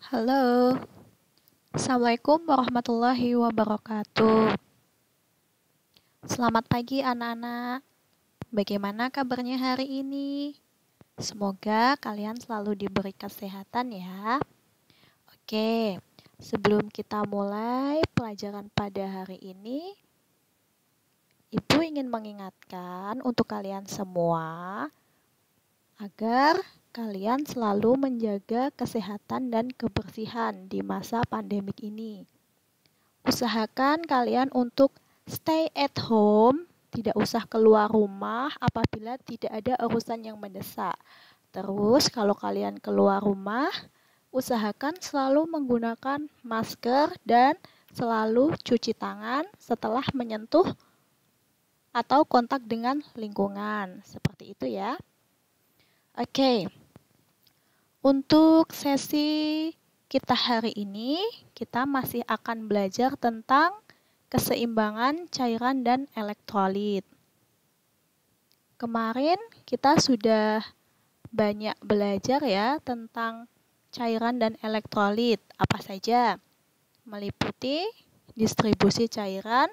Halo, Assalamualaikum warahmatullahi wabarakatuh. Selamat pagi anak-anak. Bagaimana kabarnya hari ini? Semoga kalian selalu diberi kesehatan ya. Oke, sebelum kita mulai pelajaran pada hari ini, Ibu ingin mengingatkan untuk kalian semua agar kalian selalu menjaga kesehatan dan kebersihan di masa pandemik ini. Usahakan kalian untuk stay at home, tidak usah keluar rumah apabila tidak ada urusan yang mendesak. Terus kalau kalian keluar rumah, usahakan selalu menggunakan masker dan selalu cuci tangan setelah menyentuh atau kontak dengan lingkungan. Seperti itu ya. Oke. Untuk sesi kita hari ini, kita masih akan belajar tentang keseimbangan cairan dan elektrolit. Kemarin kita sudah banyak belajar ya tentang cairan dan elektrolit. Apa saja? Meliputi distribusi cairan,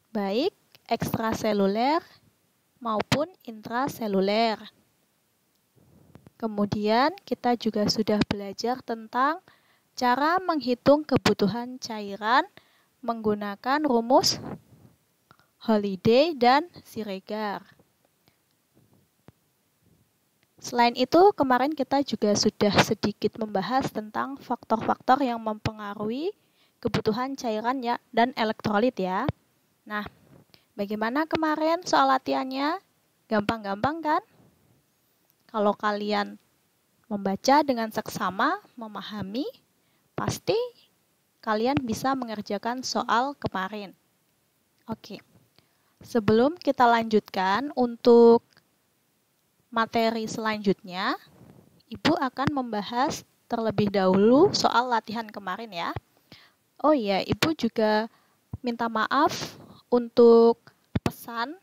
baik ekstraseluler maupun intraseluler. Kemudian kita juga sudah belajar tentang cara menghitung kebutuhan cairan menggunakan rumus Holliday dan Siregar. Selain itu, kemarin kita juga sudah sedikit membahas tentang faktor-faktor yang mempengaruhi kebutuhan cairan ya dan elektrolit ya. Nah, bagaimana kemarin soal latihannya? Gampang-gampang kan? Kalau kalian membaca dengan seksama, memahami, pasti kalian bisa mengerjakan soal kemarin. Oke, sebelum kita lanjutkan untuk materi selanjutnya, Ibu akan membahas terlebih dahulu soal latihan kemarin ya. Oh iya, Ibu juga minta maaf untuk pesan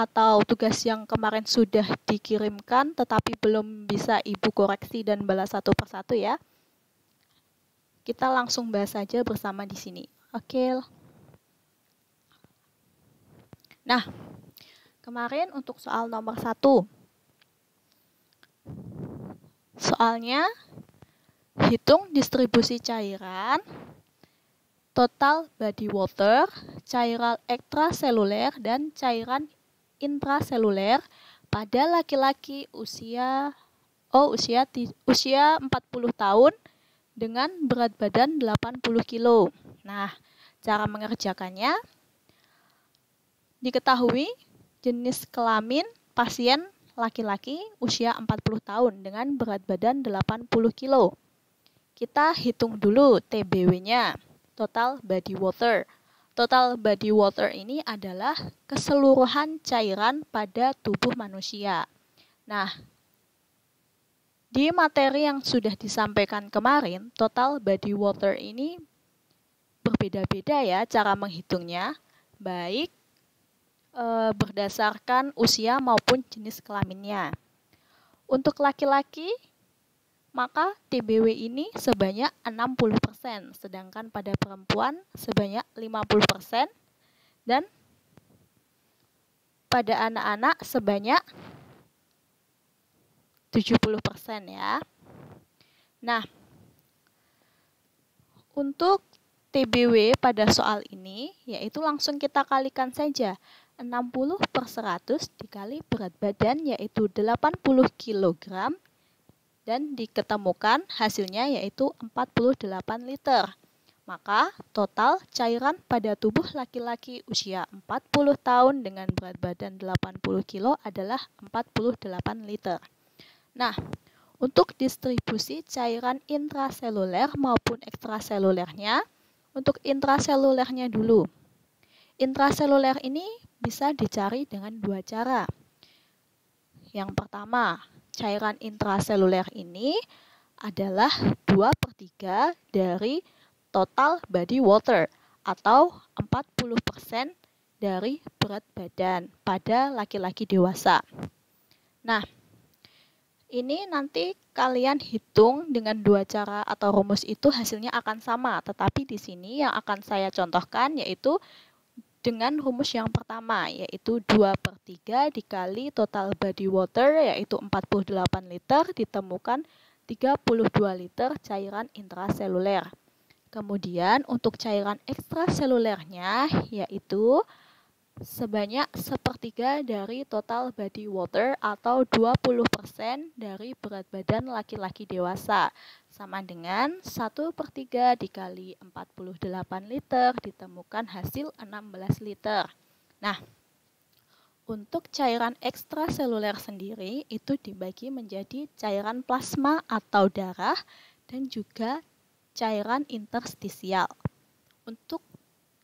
atau tugas yang kemarin sudah dikirimkan tetapi belum bisa Ibu koreksi dan balas satu persatu ya. Kita langsung bahas saja bersama di sini. Oke. Nah, kemarin untuk soal nomor 1. Soalnya, hitung distribusi cairan, total body water, cairan ekstraseluler, dan cairan intraseluler pada laki-laki usia 40 tahun dengan berat badan 80 kg. Nah, cara mengerjakannya diketahui jenis kelamin pasien laki-laki usia 40 tahun dengan berat badan 80 kg. Kita hitung dulu TBW-nya, total body water. Total body water ini adalah keseluruhan cairan pada tubuh manusia. Nah, di materi yang sudah disampaikan kemarin, total body water ini berbeda-beda ya cara menghitungnya, baik berdasarkan usia maupun jenis kelaminnya. Untuk laki-laki, maka TBW ini sebanyak 60%, sedangkan pada perempuan sebanyak 50%, dan pada anak-anak sebanyak 70% ya. Nah, untuk TBW pada soal ini, yaitu langsung kita kalikan saja. 60/100 dikali berat badan, yaitu 80 kg, dan diketemukan hasilnya yaitu 48 liter. Maka total cairan pada tubuh laki-laki usia 40 tahun dengan berat badan 80 kg adalah 48 liter. Nah, untuk distribusi cairan intraseluler maupun ekstraselulernya, untuk intraselulernya dulu. Intraseluler ini bisa dicari dengan dua cara. Yang pertama, cairan intraseluler ini adalah 2/3 dari total body water atau 40% dari berat badan pada laki-laki dewasa. Nah, Ini nanti kalian hitung dengan dua cara atau rumus itu hasilnya akan sama, tetapi di sini yang akan saya contohkan yaitu dengan rumus yang pertama, yaitu 2/3 dikali total body water, yaitu 48 liter, ditemukan 32 liter cairan intraseluler. Kemudian untuk cairan ekstraselulernya, yaitu sebanyak 1/3 dari total body water atau 20% dari berat badan laki-laki dewasa. Sama dengan 1/3 dikali 48 liter ditemukan hasil 16 liter. Nah, untuk cairan ekstraseluler sendiri itu dibagi menjadi cairan plasma atau darah dan juga cairan interstisial. Untuk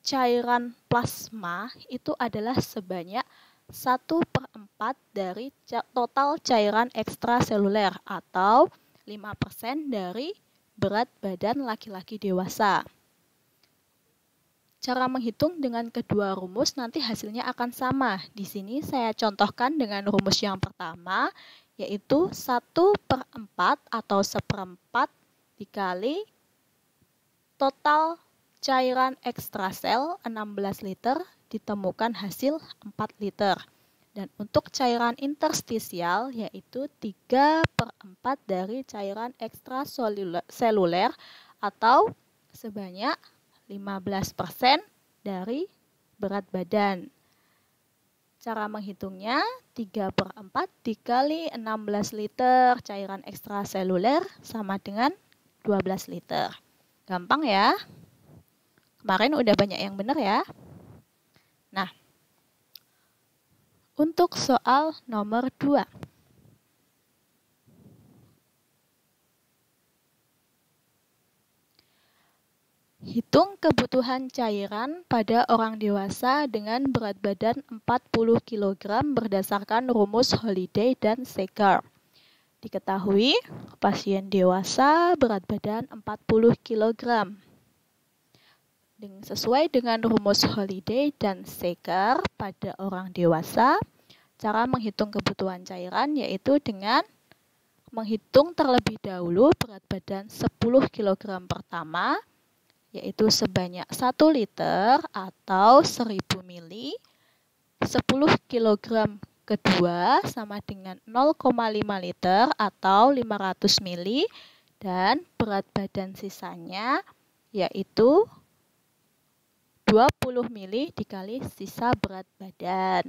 cairan plasma itu adalah sebanyak 1/4 dari total cairan ekstraseluler atau 5% dari berat badan laki-laki dewasa. Cara menghitung dengan kedua rumus nanti hasilnya akan sama. Di sini saya contohkan dengan rumus yang pertama, yaitu 1/4 atau 1/4 dikali total cairan ekstrasel 16 liter ditemukan hasil 4 liter. Dan untuk cairan interstisial yaitu 3/4 dari cairan ekstraseluler atau sebanyak 15% dari berat badan. Cara menghitungnya 3/4 dikali 16 liter cairan ekstraseluler sama dengan 12 liter. Gampang ya? Kemarin udah banyak yang benar ya. Nah, untuk soal nomor 2. Hitung kebutuhan cairan pada orang dewasa dengan berat badan 40 kg berdasarkan rumus Holiday dan Sager. Diketahui, pasien dewasa berat badan 40 kg. Sesuai dengan rumus Holiday dan Sager pada orang dewasa, cara menghitung kebutuhan cairan yaitu dengan menghitung terlebih dahulu berat badan 10 kg pertama, yaitu sebanyak 1 liter atau 1000 ml, 10 kg kedua sama dengan 0,5 liter atau 500 ml, dan berat badan sisanya yaitu 20 ml dikali sisa berat badan.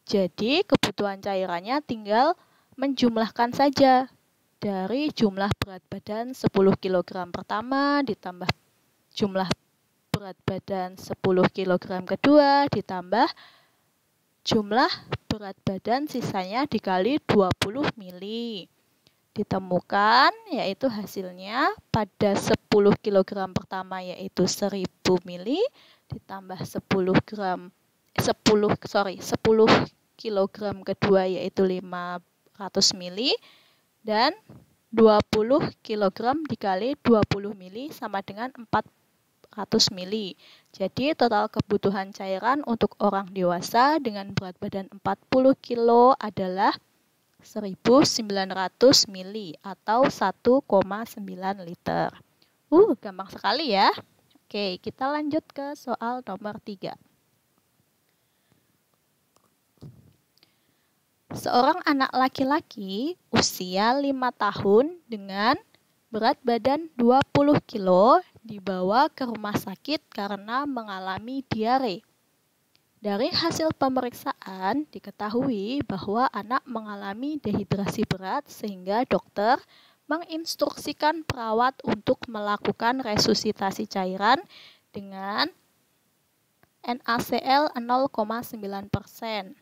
Jadi kebutuhan cairannya tinggal menjumlahkan saja dari jumlah berat badan 10 kg pertama ditambah jumlah berat badan 10 kg kedua ditambah jumlah berat badan sisanya dikali 20 ml. Ditemukan yaitu hasilnya pada 10 kg pertama yaitu 1000 ml ditambah 10 kg kedua yaitu 500 ml dan 20 kg dikali 20 ml sama dengan 400 ml. Jadi total kebutuhan cairan untuk orang dewasa dengan berat badan 40 kg adalah 1900 ml atau 1,9 liter. Gampang sekali ya. Oke, kita lanjut ke soal nomor 3. Seorang anak laki-laki usia 5 tahun dengan berat badan 20 kg dibawa ke rumah sakit karena mengalami diare. Dari hasil pemeriksaan diketahui bahwa anak mengalami dehidrasi berat sehingga dokter menginstruksikan perawat untuk melakukan resusitasi cairan dengan NaCl 0,9%.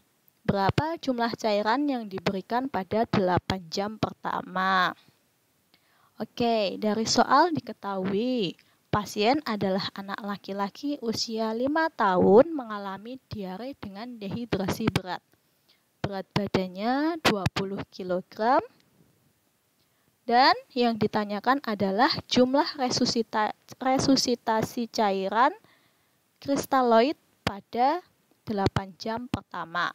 Berapa jumlah cairan yang diberikan pada 8 jam pertama? Oke, dari soal diketahui pasien adalah anak laki-laki usia 5 tahun mengalami diare dengan dehidrasi berat. Berat badannya 20 kg. Dan yang ditanyakan adalah jumlah resusitasi cairan kristaloid pada 8 jam pertama.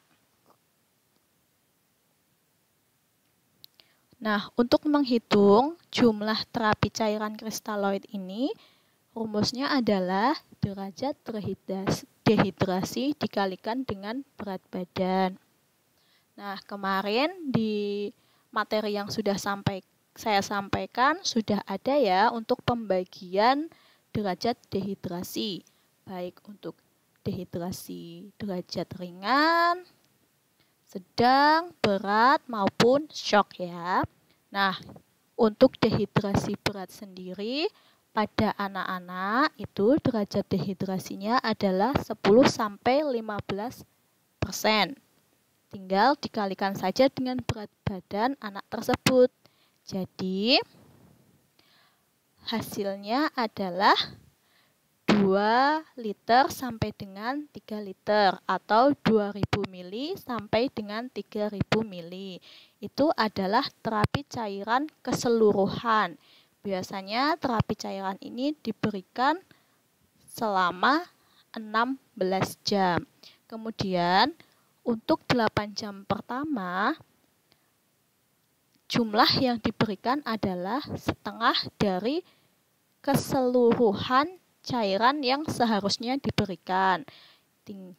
Nah, untuk menghitung jumlah terapi cairan kristaloid ini, rumusnya adalah derajat dehidrasi dikalikan dengan berat badan. Nah, kemarin di materi yang saya sampaikan sudah ada ya untuk pembagian derajat dehidrasi, baik untuk dehidrasi derajat ringan, sedang, berat, maupun shock ya. Nah, untuk dehidrasi berat sendiri, pada anak-anak itu derajat dehidrasinya adalah 10-15%. Tinggal dikalikan saja dengan berat badan anak tersebut. Jadi, hasilnya adalah 2 liter sampai dengan 3 liter atau 2000 mili sampai dengan 3000 mili. Itu adalah terapi cairan keseluruhan. Biasanya terapi cairan ini diberikan selama 16 jam. Kemudian untuk 8 jam pertama jumlah yang diberikan adalah setengah dari keseluruhan cairan yang seharusnya diberikan.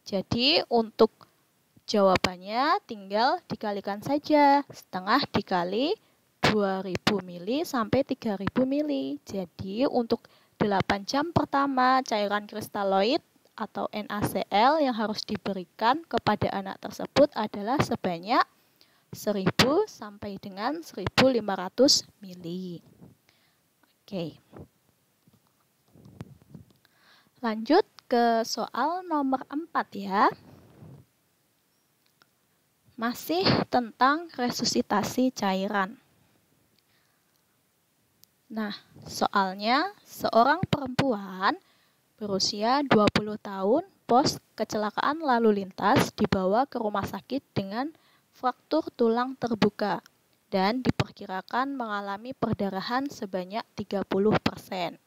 Jadi untuk jawabannya tinggal dikalikan saja, setengah dikali 2000 mili sampai 3000 mili. Jadi untuk 8 jam pertama cairan kristaloid atau NaCl yang harus diberikan kepada anak tersebut adalah sebanyak 1000 sampai dengan 1500 mili. Oke. Lanjut ke soal nomor 4 ya. Masih tentang resusitasi cairan. Nah, soalnya seorang perempuan berusia 20 tahun pos kecelakaan lalu lintas dibawa ke rumah sakit dengan fraktur tulang terbuka dan diperkirakan mengalami perdarahan sebanyak 30%.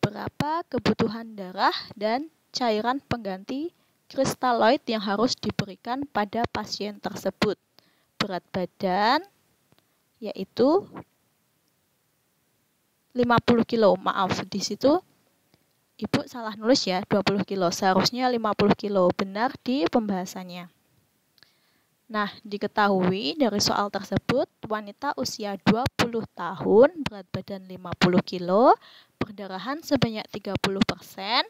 Berapa kebutuhan darah dan cairan pengganti kristaloid yang harus diberikan pada pasien tersebut? Berat badan yaitu 50 kilo. Maaf, di situ Ibu salah nulis ya, 20 kilo. Seharusnya 50 kilo. Benar di pembahasannya. Nah, diketahui dari soal tersebut, wanita usia 20 tahun, berat badan 50 kilo, perdarahan sebanyak 30%,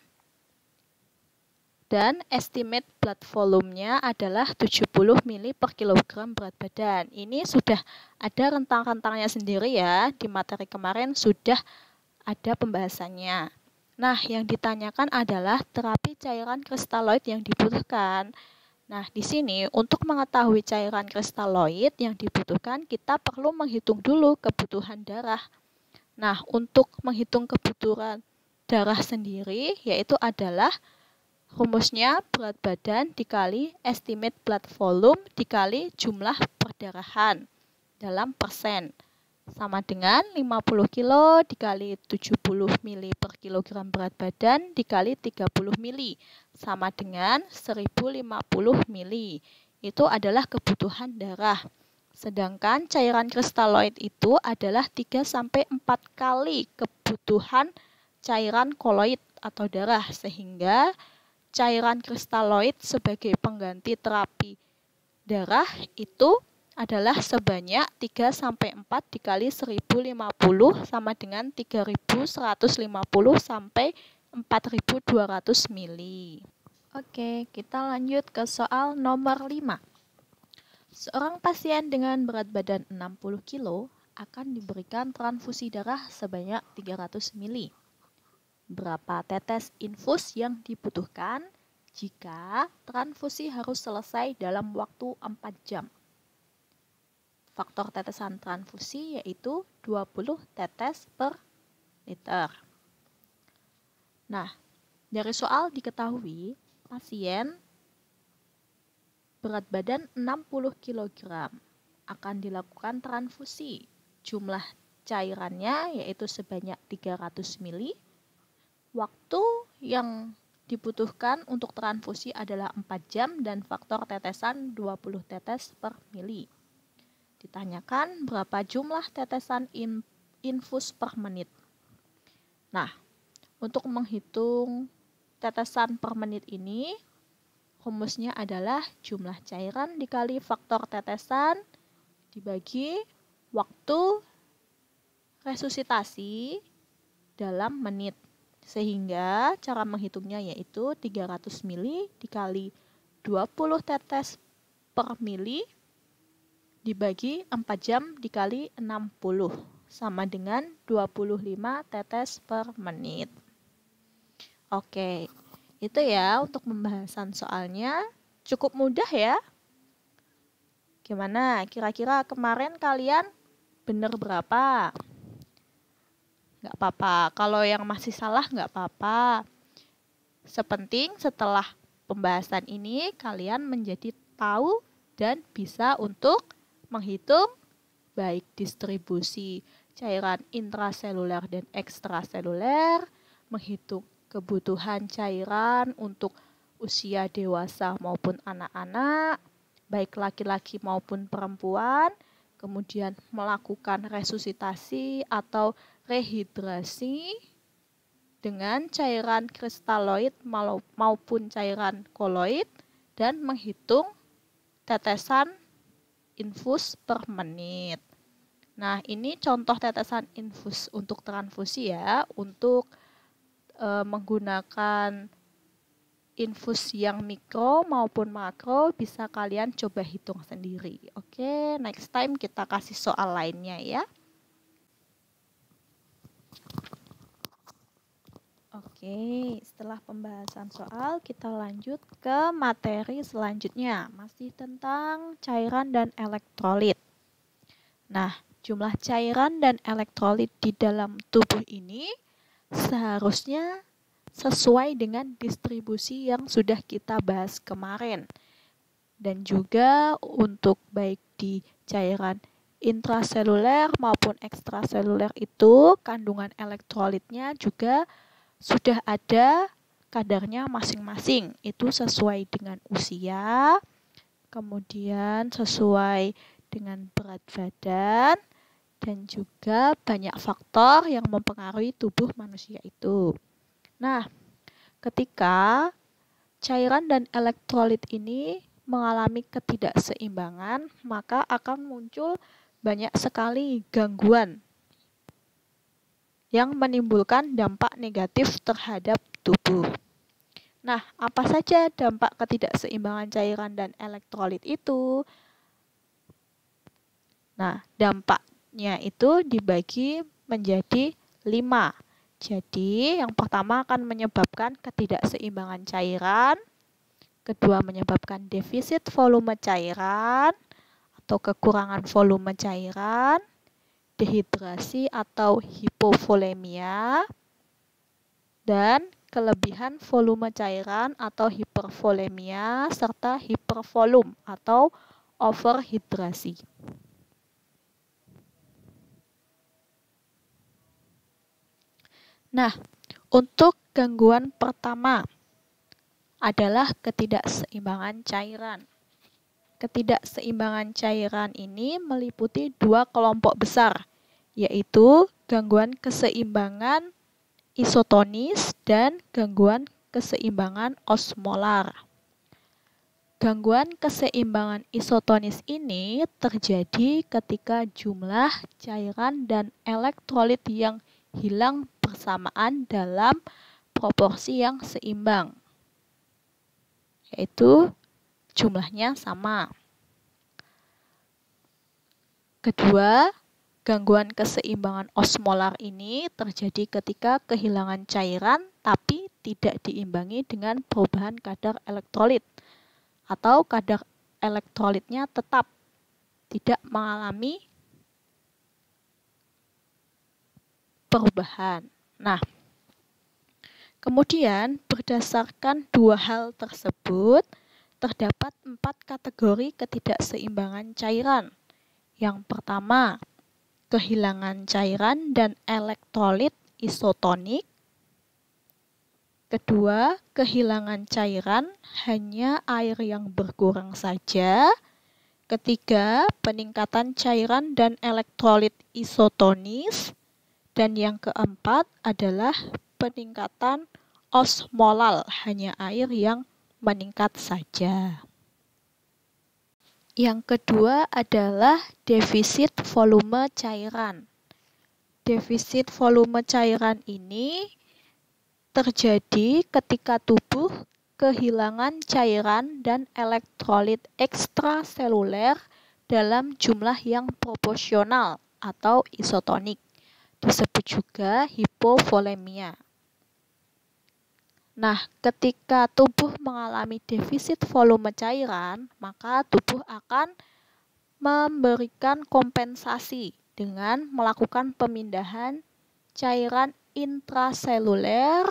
dan estimate blood volume-nya adalah 70 mili per kilogram berat badan. Ini sudah ada rentang-rentangnya sendiri ya, di materi kemarin sudah ada pembahasannya. Nah, yang ditanyakan adalah terapi cairan kristaloid yang dibutuhkan. Nah, di sini untuk mengetahui cairan kristaloid yang dibutuhkan, kita perlu menghitung dulu kebutuhan darah. Nah, untuk menghitung kebutuhan darah sendiri, yaitu adalah rumusnya berat badan dikali estimate blood volume dikali jumlah perdarahan dalam persen. Sama dengan 50 kilo dikali 70 mili per kilogram berat badan dikali 30 mili. Sama dengan 1050 mili. Itu adalah kebutuhan darah. Sedangkan cairan kristaloid itu adalah 3-4 kali kebutuhan cairan koloid atau darah. Sehingga cairan kristaloid sebagai pengganti terapi darah itu adalah sebanyak 3-4 dikali 1050 sama dengan 3150 sampai 4200 mili. Oke, kita lanjut ke soal nomor 5. Seorang pasien dengan berat badan 60 kilo akan diberikan transfusi darah sebanyak 300 mili. Berapa tetes infus yang dibutuhkan jika transfusi harus selesai dalam waktu 4 jam? Faktor tetesan transfusi yaitu 20 tetes per liter. Nah, dari soal diketahui pasien berat badan 60 kg akan dilakukan transfusi. Jumlah cairannya yaitu sebanyak 300 mili. Waktu yang dibutuhkan untuk transfusi adalah 4 jam dan faktor tetesan 20 tetes per mili. Ditanyakan berapa jumlah tetesan infus per menit. Nah, untuk menghitung tetesan per menit ini, rumusnya adalah jumlah cairan dikali faktor tetesan dibagi waktu resusitasi dalam menit. Sehingga cara menghitungnya yaitu 300 mili dikali 20 tetes per mili dibagi 4 jam dikali 60 sama dengan 25 tetes per menit. Oke, itu ya untuk pembahasan soalnya. Cukup mudah ya. Gimana? Kira-kira kemarin kalian bener berapa? Nggak apa-apa. Kalau yang masih salah nggak apa-apa. Sepenting setelah pembahasan ini kalian menjadi tahu dan bisa untuk menghitung baik distribusi cairan intraseluler dan ekstraseluler, menghitung kebutuhan cairan untuk usia dewasa maupun anak-anak, baik laki-laki maupun perempuan, kemudian melakukan resusitasi atau rehidrasi dengan cairan kristaloid maupun cairan koloid dan menghitung tetesan infus per menit. Nah, ini contoh tetesan infus untuk transfusi ya, untuk menggunakan infus yang mikro maupun makro bisa kalian coba hitung sendiri. Oke, next time kita kasih soal lainnya ya. Oke, setelah pembahasan soal kita lanjut ke materi selanjutnya, masih tentang cairan dan elektrolit. Nah, jumlah cairan dan elektrolit di dalam tubuh ini seharusnya sesuai dengan distribusi yang sudah kita bahas kemarin. Dan juga untuk baik di cairan intraseluler maupun ekstraseluler itu kandungan elektrolitnya juga sudah ada kadarnya masing-masing. Itu sesuai dengan usia, kemudian sesuai dengan berat badan, dan juga banyak faktor yang mempengaruhi tubuh manusia itu. Nah, ketika cairan dan elektrolit ini mengalami ketidakseimbangan, maka akan muncul banyak sekali gangguan yang menimbulkan dampak negatif terhadap tubuh. Nah, apa saja dampak ketidakseimbangan cairan dan elektrolit itu? Nah, dampaknya itu dibagi menjadi 5. Jadi, yang pertama akan menyebabkan ketidakseimbangan cairan, kedua menyebabkan defisit volume cairan atau kekurangan volume cairan, dehidrasi atau hipovolemia, dan kelebihan volume cairan atau hipervolemia, serta hipervolum atau overhidrasi. Nah, untuk gangguan pertama adalah ketidakseimbangan cairan. Ketidakseimbangan cairan ini meliputi 2 kelompok besar, yaitu gangguan keseimbangan isotonis dan gangguan keseimbangan osmolar. Gangguan keseimbangan isotonis ini terjadi ketika jumlah cairan dan elektrolit yang hilang bersamaan dalam proporsi yang seimbang, yaitu jumlahnya sama. Kedua, gangguan keseimbangan osmolar ini terjadi ketika kehilangan cairan tapi tidak diimbangi dengan perubahan kadar elektrolit atau kadar elektrolitnya tetap tidak mengalami perubahan. Nah, kemudian berdasarkan 2 hal tersebut terdapat 4 kategori ketidakseimbangan cairan. Yang pertama, kehilangan cairan dan elektrolit isotonik. Kedua, kehilangan cairan hanya air yang berkurang saja. Ketiga, peningkatan cairan dan elektrolit isotonis. Dan yang keempat adalah peningkatan osmolal, hanya air yang meningkat saja. Yang kedua adalah defisit volume cairan. Defisit volume cairan ini terjadi ketika tubuh kehilangan cairan dan elektrolit ekstraseluler dalam jumlah yang proporsional atau isotonik. Disebut juga hipovolemia. Nah, ketika tubuh mengalami defisit volume cairan, maka tubuh akan memberikan kompensasi dengan melakukan pemindahan cairan intraseluler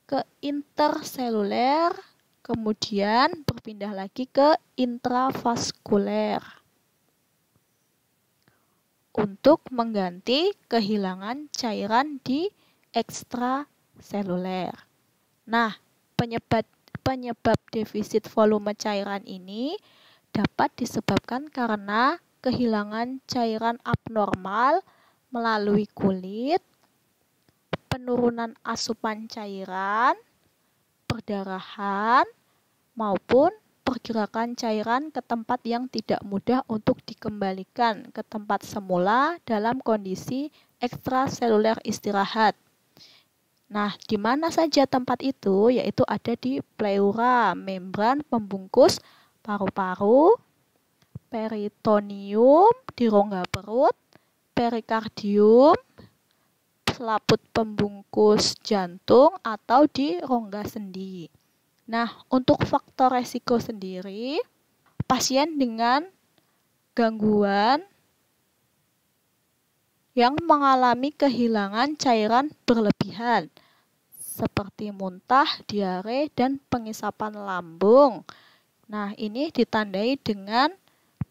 ke interseluler, kemudian berpindah lagi ke intravaskuler untuk mengganti kehilangan cairan di ekstraseluler. Nah, penyebab defisit volume cairan ini dapat disebabkan karena kehilangan cairan abnormal melalui kulit, penurunan asupan cairan, perdarahan, maupun pergerakan cairan ke tempat yang tidak mudah untuk dikembalikan ke tempat semula dalam kondisi ekstraseluler istirahat. Nah, di mana saja tempat itu? Yaitu ada di pleura, membran pembungkus paru-paru, peritoneum di rongga perut, perikardium, selaput pembungkus jantung, atau di rongga sendi. Nah, untuk faktor resiko sendiri, pasien dengan gangguan yang mengalami kehilangan cairan berlebihan, seperti muntah, diare, dan pengisapan lambung. Nah, ini ditandai dengan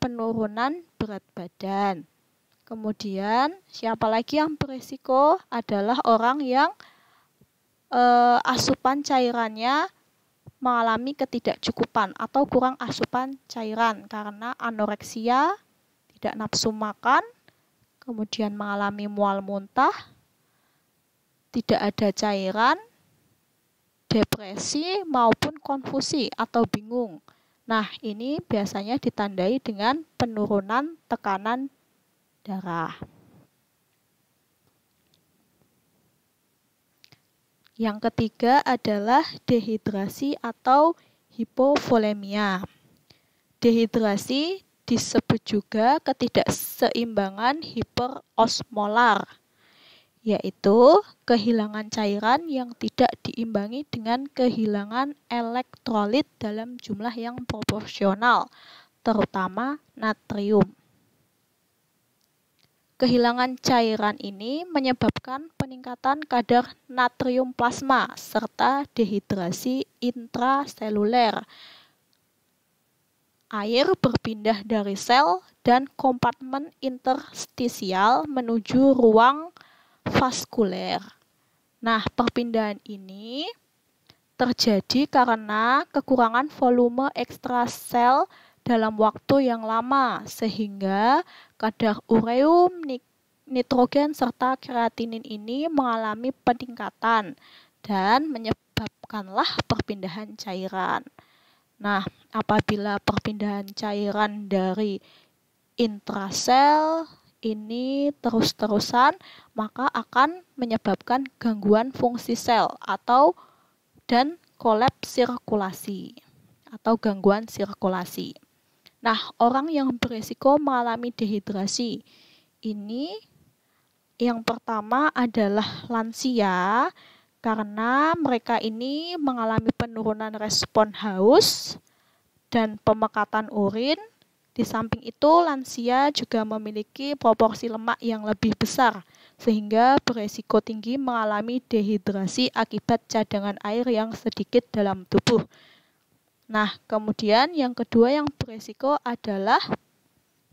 penurunan berat badan. Kemudian, siapa lagi yang berisiko adalah orang yang asupan cairannya mengalami ketidakcukupan atau kurang asupan cairan karena anoreksia, tidak nafsu makan, kemudian mengalami mual muntah, tidak ada cairan, depresi maupun konfusi atau bingung. Nah, ini biasanya ditandai dengan penurunan tekanan darah. Yang ketiga adalah dehidrasi atau hipovolemia. Dehidrasi disebut juga ketidakseimbangan hiperosmolar, yaitu kehilangan cairan yang tidak diimbangi dengan kehilangan elektrolit dalam jumlah yang proporsional, terutama natrium. Kehilangan cairan ini menyebabkan peningkatan kadar natrium plasma serta dehidrasi intraseluler. Air berpindah dari sel dan kompartemen interstisial menuju ruang vaskuler. Nah, perpindahan ini terjadi karena kekurangan volume ekstrasel dalam waktu yang lama, sehingga kadar ureum, nitrogen, serta kreatinin ini mengalami peningkatan dan menyebabkanlah perpindahan cairan. Nah, apabila perpindahan cairan dari intrasel ini terus-terusan, maka akan menyebabkan gangguan fungsi sel dan kolaps sirkulasi atau gangguan sirkulasi. Nah, orang yang berisiko mengalami dehidrasi ini yang pertama adalah lansia, karena mereka ini mengalami penurunan respon haus dan pemekatan urin. Di samping itu, lansia juga memiliki proporsi lemak yang lebih besar, sehingga berisiko tinggi mengalami dehidrasi akibat cadangan air yang sedikit dalam tubuh. Nah, kemudian yang kedua yang berisiko adalah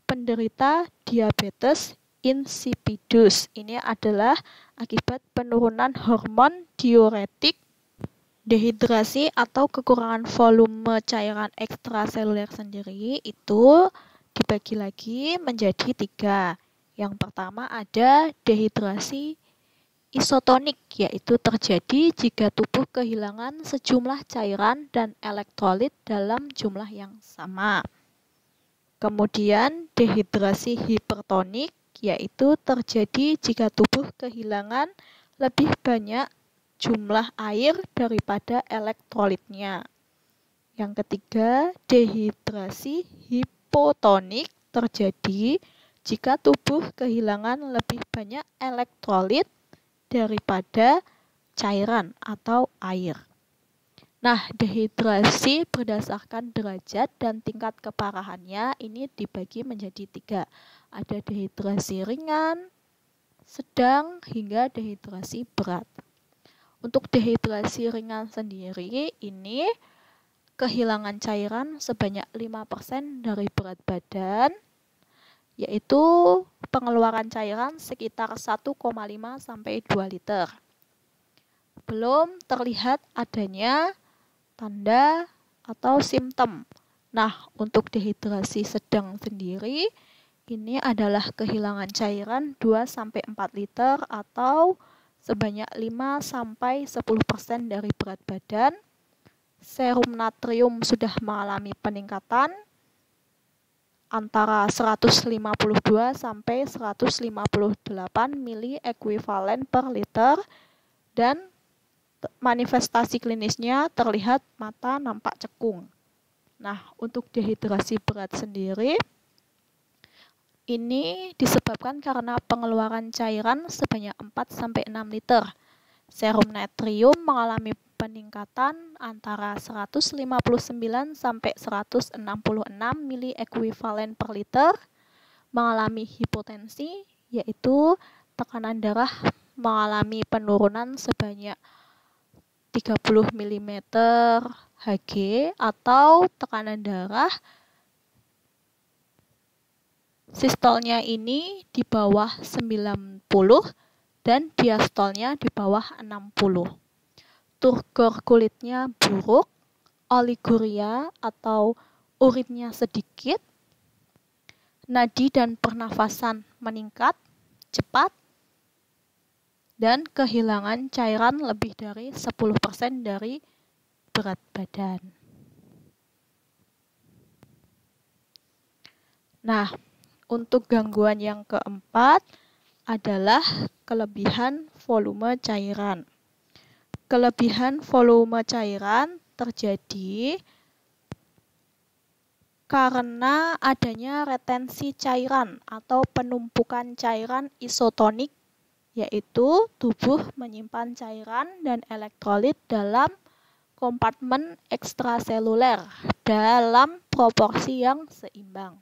penderita diabetes insipidus. Ini adalah akibat penurunan hormon diuretik, dehidrasi atau kekurangan volume cairan ekstraseluler sendiri itu dibagi lagi menjadi 3. Yang pertama ada dehidrasi isotonik, yaitu terjadi jika tubuh kehilangan sejumlah cairan dan elektrolit dalam jumlah yang sama. Kemudian dehidrasi hipertonik, yaitu terjadi jika tubuh kehilangan lebih banyak jumlah air daripada elektrolitnya. Yang ketiga, dehidrasi hipotonik terjadi jika tubuh kehilangan lebih banyak elektrolit daripada cairan atau air. Nah, dehidrasi berdasarkan derajat dan tingkat keparahannya ini dibagi menjadi 3. Ada dehidrasi ringan, sedang, hingga dehidrasi berat. Untuk dehidrasi ringan sendiri ini kehilangan cairan sebanyak 5% dari berat badan, yaitu pengeluaran cairan sekitar 1,5 sampai 2 liter. Belum terlihat adanya tanda atau simptom. Nah, untuk dehidrasi sedang sendiri ini adalah kehilangan cairan 2 sampai 4 liter atau sebanyak 5 sampai 10% dari berat badan. Serum natrium sudah mengalami peningkatan antara 152 sampai 158 mili ekuivalen per liter dan manifestasi klinisnya terlihat mata nampak cekung. Nah, untuk dehidrasi berat sendiri ini disebabkan karena pengeluaran cairan sebanyak 4 sampai 6 liter. Serum natrium mengalami peningkatan antara 159 sampai 166 mili ekuivalen per liter, mengalami hipotensi, yaitu tekanan darah mengalami penurunan sebanyak 30 mm Hg atau tekanan darah sistolnya ini di bawah 90 dan diastolnya di bawah 60. Turgor kulitnya buruk, oliguria atau urinnya sedikit, nadi dan pernafasan meningkat cepat, dan kehilangan cairan lebih dari 10% dari berat badan. Nah, untuk gangguan yang keempat adalah kelebihan volume cairan. Kelebihan volume cairan terjadi karena adanya retensi cairan atau penumpukan cairan isotonik, yaitu tubuh menyimpan cairan dan elektrolit dalam kompartemen ekstraseluler dalam proporsi yang seimbang.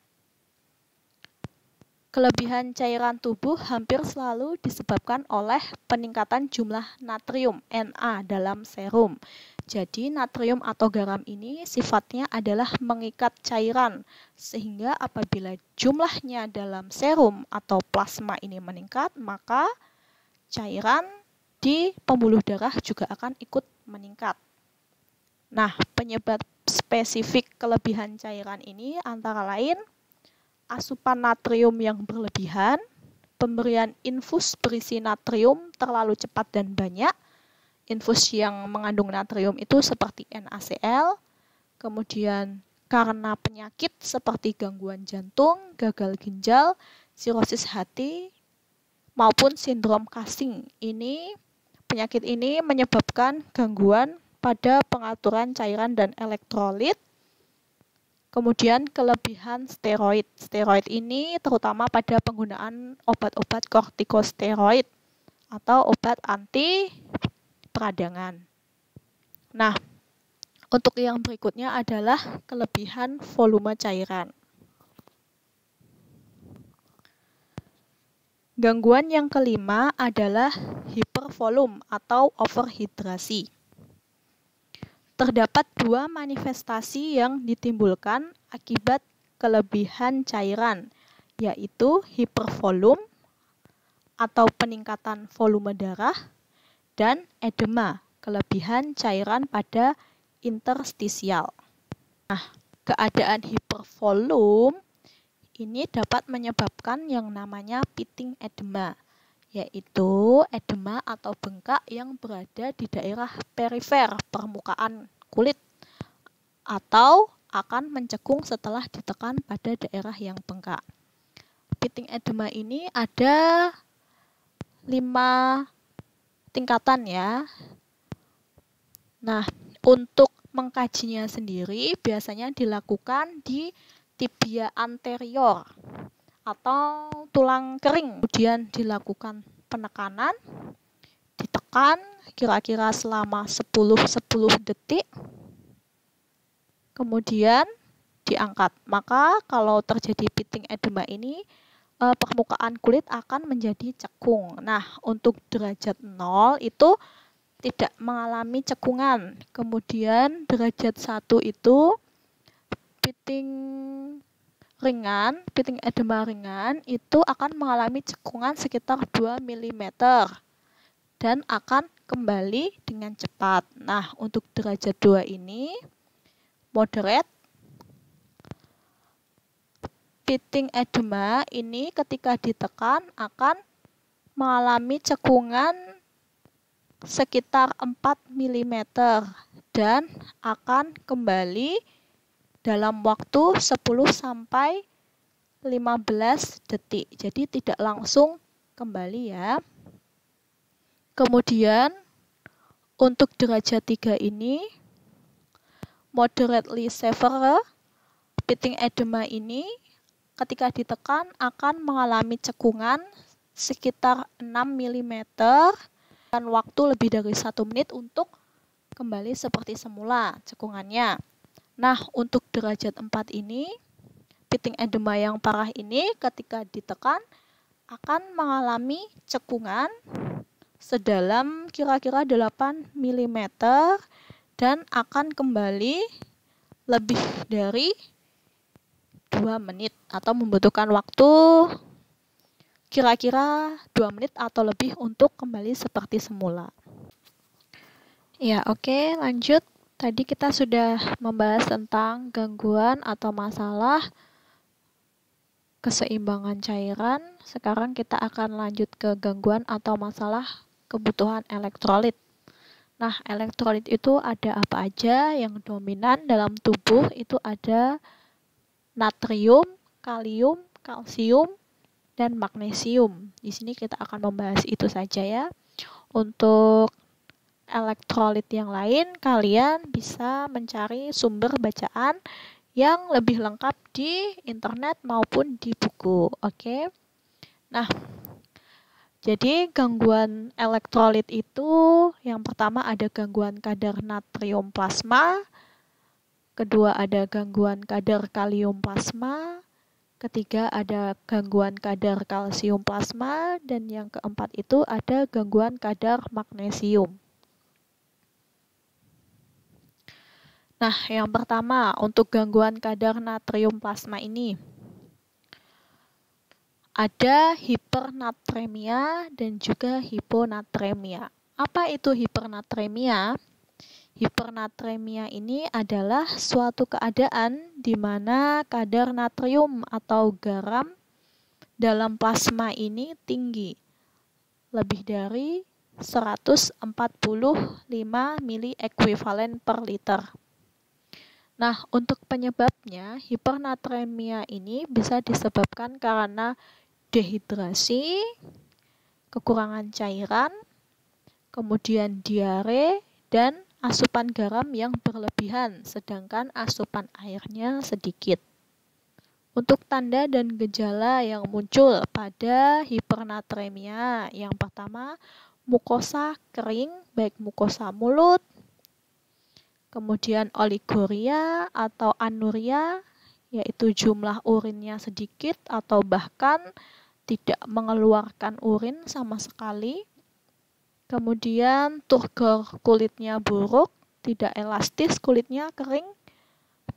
Kelebihan cairan tubuh hampir selalu disebabkan oleh peningkatan jumlah natrium Na dalam serum. Jadi natrium atau garam ini sifatnya adalah mengikat cairan, sehingga apabila jumlahnya dalam serum atau plasma ini meningkat, maka cairan di pembuluh darah juga akan ikut meningkat. Nah, penyebab spesifik kelebihan cairan ini antara lain asupan natrium yang berlebihan, pemberian infus berisi natrium terlalu cepat dan banyak. Infus yang mengandung natrium itu seperti NaCl, kemudian karena penyakit seperti gangguan jantung, gagal ginjal, sirosis hati, maupun sindrom Cushing. Penyakit ini menyebabkan gangguan pada pengaturan cairan dan elektrolit. Kemudian kelebihan steroid. Steroid ini terutama pada penggunaan obat-obat kortikosteroid atau obat anti peradangan. Nah, untuk yang berikutnya adalah kelebihan volume cairan. Gangguan yang kelima adalah hipervolum atau overhidrasi. Terdapat 2 manifestasi yang ditimbulkan akibat kelebihan cairan, yaitu hipervolum atau peningkatan volume darah dan edema, kelebihan cairan pada interstisial. Nah, keadaan hipervolum ini dapat menyebabkan yang namanya pitting edema, yaitu edema atau bengkak yang berada di daerah perifer permukaan kulit atau akan mencekung setelah ditekan pada daerah yang bengkak. Pitting edema ini ada 5 tingkatan ya. Nah, untuk mengkajinya sendiri biasanya dilakukan di tibia anterior atau tulang kering. Kemudian dilakukan penekanan, ditekan kira-kira selama 10 detik. Kemudian diangkat. Maka kalau terjadi pitting edema ini permukaan kulit akan menjadi cekung. Nah, untuk derajat 0 itu tidak mengalami cekungan. Kemudian derajat 1 itu pitting edema ringan itu akan mengalami cekungan sekitar 2 mm dan akan kembali dengan cepat. Nah, untuk derajat 2 ini moderate. Pitting edema ini ketika ditekan akan mengalami cekungan sekitar 4 mm dan akan kembali dalam waktu 10-15 detik. Jadi tidak langsung kembali ya. Kemudian untuk derajat 3 ini moderately severe. Pitting edema ini ketika ditekan akan mengalami cekungan sekitar 6 mm dan waktu lebih dari 1 menit untuk kembali seperti semula cekungannya. Nah, untuk derajat 4 ini, pitting edema yang parah ini ketika ditekan akan mengalami cekungan sedalam kira-kira 8 mm dan akan kembali lebih dari 2 menit atau membutuhkan waktu kira-kira 2 menit atau lebih untuk kembali seperti semula. Ya, oke, lanjut. Tadi kita sudah membahas tentang gangguan atau masalah keseimbangan cairan. Sekarang kita akan lanjut ke gangguan atau masalah kebutuhan elektrolit. Nah, elektrolit itu ada apa aja? Yang dominan dalam tubuh itu ada natrium, kalium, kalsium, dan magnesium. Di sini kita akan membahas itu saja ya. Untuk elektrolit yang lain, kalian bisa mencari sumber bacaan yang lebih lengkap di internet maupun di buku. Oke. Nah, jadi gangguan elektrolit itu yang pertama ada gangguan kadar natrium plasma, kedua ada gangguan kadar kalium plasma, ketiga ada gangguan kadar kalsium plasma, dan yang keempat itu ada gangguan kadar magnesium. Nah, yang pertama untuk gangguan kadar natrium plasma ini ada hipernatremia dan juga hiponatremia. Apa itu hipernatremia? Hipernatremia ini adalah suatu keadaan di mana kadar natrium atau garam dalam plasma ini tinggi, lebih dari 145 mili ekuivalen per liter. Nah, untuk penyebabnya, hipernatremia ini bisa disebabkan karena dehidrasi, kekurangan cairan, kemudian diare, dan asupan garam yang berlebihan, sedangkan asupan airnya sedikit. Untuk tanda dan gejala yang muncul pada hipernatremia, yang pertama, mukosa kering, baik mukosa mulut, kemudian oliguria atau anuria, yaitu jumlah urinnya sedikit atau bahkan tidak mengeluarkan urin sama sekali. Kemudian turgor kulitnya buruk, tidak elastis, kulitnya kering,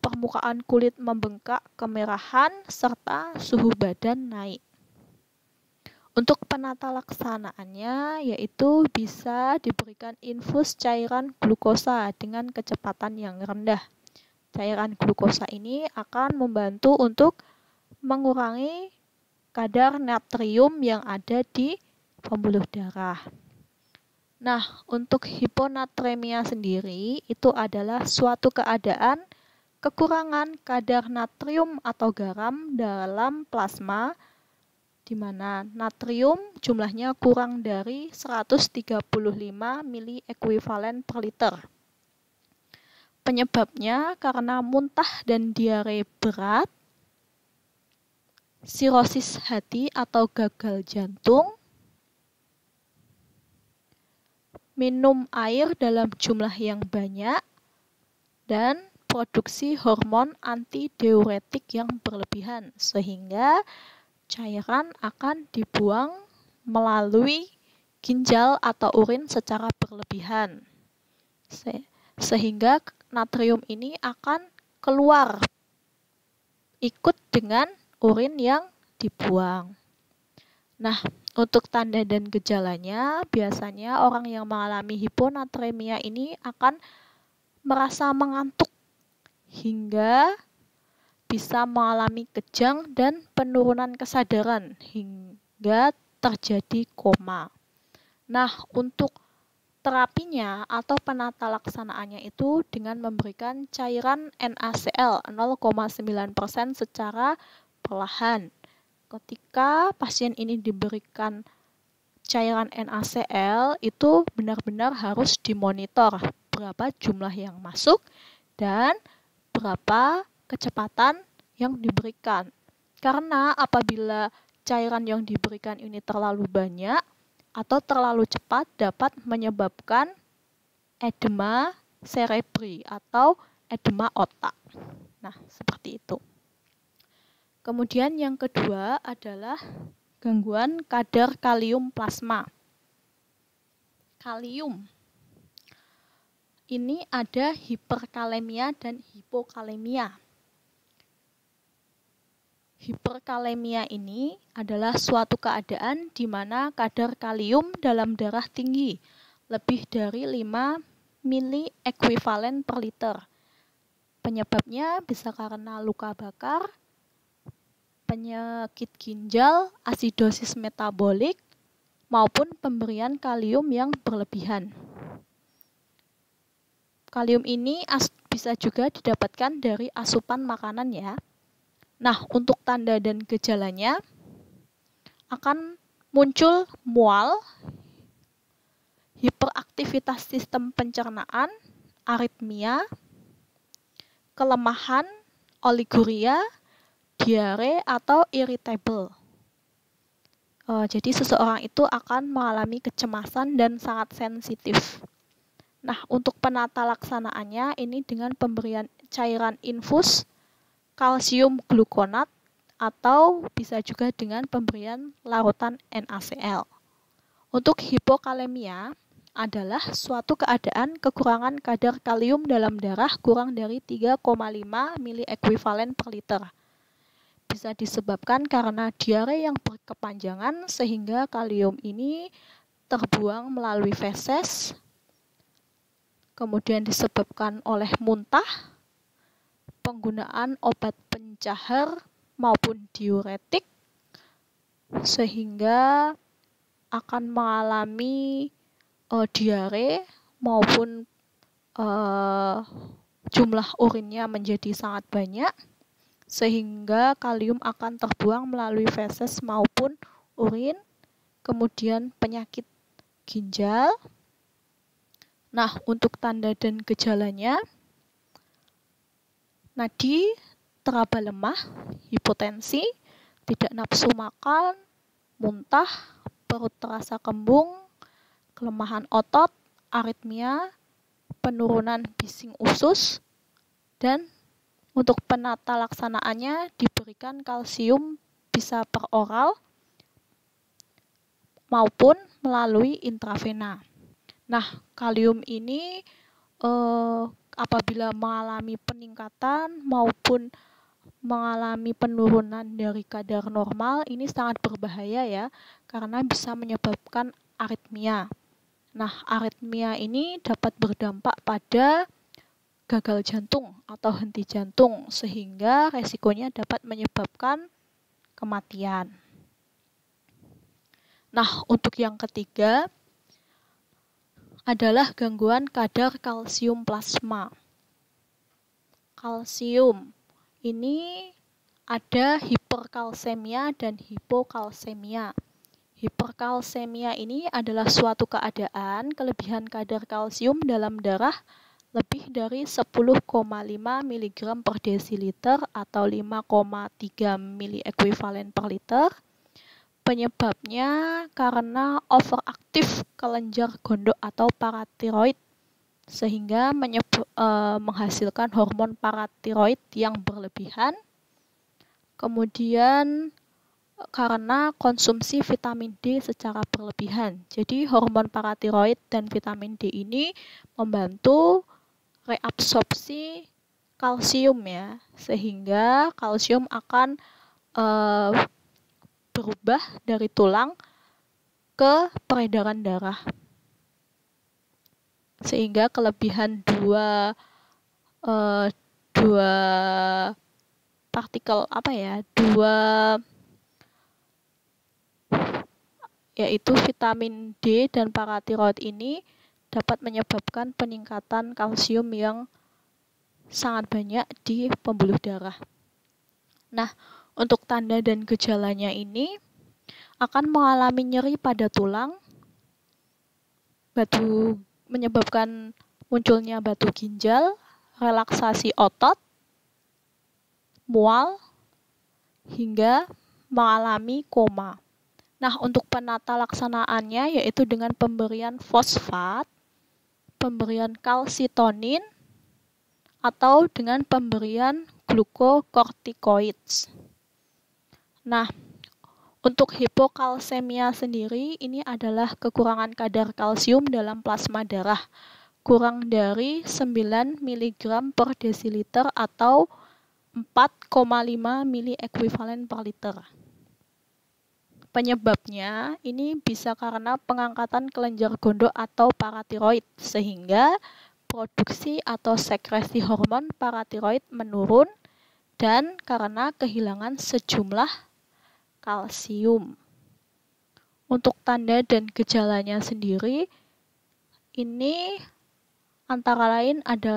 permukaan kulit membengkak, kemerahan, serta suhu badan naik. Untuk penata laksanaannya yaitu bisa diberikan infus cairan glukosa dengan kecepatan yang rendah. Cairan glukosa ini akan membantu untuk mengurangi kadar natrium yang ada di pembuluh darah. Nah, untuk hiponatremia sendiri itu adalah suatu keadaan kekurangan kadar natrium atau garam dalam plasma di mana natrium jumlahnya kurang dari 135 mili ekuivalen per liter. Penyebabnya karena muntah dan diare berat, sirosis hati atau gagal jantung, minum air dalam jumlah yang banyak, dan produksi hormon antidiuretik yang berlebihan, sehingga cairan akan dibuang melalui ginjal atau urin secara berlebihan. Sehingga natrium ini akan keluar ikut dengan urin yang dibuang. Nah, untuk tanda dan gejalanya, biasanya orang yang mengalami hiponatremia ini akan merasa mengantuk hingga bisa mengalami kejang dan penurunan kesadaran hingga terjadi koma. Nah, untuk terapinya atau penata laksanaannya itu dengan memberikan cairan NaCl 0,9% secara perlahan. Ketika pasien ini diberikan cairan NaCl, itu benar-benar harus dimonitor berapa jumlah yang masuk dan berapa kecepatan yang diberikan. Karena apabila cairan yang diberikan ini terlalu banyak atau terlalu cepat dapat menyebabkan edema cerebri atau edema otak. Nah, seperti itu. Kemudian yang kedua adalah gangguan kadar kalium plasma. Kalium. Ini ada hiperkalemia dan hipokalemia. Hiperkalemia ini adalah suatu keadaan di mana kadar kalium dalam darah tinggi, lebih dari 5 mili ekuivalen per liter. Penyebabnya bisa karena luka bakar, penyakit ginjal, asidosis metabolik, maupun pemberian kalium yang berlebihan. Kalium ini bisa juga didapatkan dari asupan makanan ya. Nah, untuk tanda dan gejalanya akan muncul mual, hiperaktivitas sistem pencernaan, aritmia, kelemahan, oliguria, diare, atau irritable. Jadi seseorang itu akan mengalami kecemasan dan sangat sensitif. Nah, untuk penata laksanaannya ini dengan pemberian cairan infus, kalsium glukonat, atau bisa juga dengan pemberian larutan NaCl. Untuk hipokalemia adalah suatu keadaan kekurangan kadar kalium dalam darah kurang dari 3,5 mili ekuivalen per liter. Bisa disebabkan karena diare yang berkepanjangan sehingga kalium ini terbuang melalui feses, kemudian disebabkan oleh muntah, penggunaan obat pencahar maupun diuretik, sehingga akan mengalami diare maupun jumlah urinnya menjadi sangat banyak, sehingga kalium akan terbuang melalui feses maupun urin, kemudian penyakit ginjal. Nah, untuk tanda dan gejalanya, nadi teraba lemah, hipotensi, tidak nafsu makan, muntah, perut terasa kembung, kelemahan otot, aritmia, penurunan bising usus, dan untuk penata laksanaannya diberikan kalsium bisa per oral maupun melalui intravena. Nah, kalium ini apabila mengalami peningkatan maupun mengalami penurunan dari kadar normal, ini sangat berbahaya ya, karena bisa menyebabkan aritmia. Nah, aritmia ini dapat berdampak pada gagal jantung atau henti jantung, sehingga resikonya dapat menyebabkan kematian. Nah, untuk yang ketiga adalah gangguan kadar kalsium plasma. Kalsium ini ada hiperkalsemia dan hipokalsemia. Hiperkalsemia ini adalah suatu keadaan kelebihan kadar kalsium dalam darah lebih dari 10,5 mg per desiliter atau 5,3 mili ekuivalen per liter. Penyebabnya karena overaktif kelenjar gondok atau paratiroid sehingga menghasilkan hormon paratiroid yang berlebihan. Kemudian karena konsumsi vitamin D secara berlebihan. Jadi hormon paratiroid dan vitamin D ini membantu reabsorpsi kalsium ya, sehingga kalsium akan berubah dari tulang ke peredaran darah. Sehingga kelebihan dua partikel yaitu vitamin D dan paratiroid ini dapat menyebabkan peningkatan kalsium yang sangat banyak di pembuluh darah. Nah, untuk tanda dan gejalanya ini akan mengalami nyeri pada tulang, menyebabkan munculnya batu ginjal, relaksasi otot, mual, hingga mengalami koma. Nah, untuk penata laksanaannya yaitu dengan pemberian fosfat, pemberian kalsitonin, atau dengan pemberian glukokortikoids. Nah, untuk hipokalsemia sendiri ini adalah kekurangan kadar kalsium dalam plasma darah kurang dari 9 mg per desiliter atau 4,5 mili ekuivalen per liter. Penyebabnya ini bisa karena pengangkatan kelenjar gondok atau paratiroid sehingga produksi atau sekresi hormon paratiroid menurun dan karena kehilangan sejumlah kalsium. Untuk tanda dan gejalanya sendiri ini antara lain ada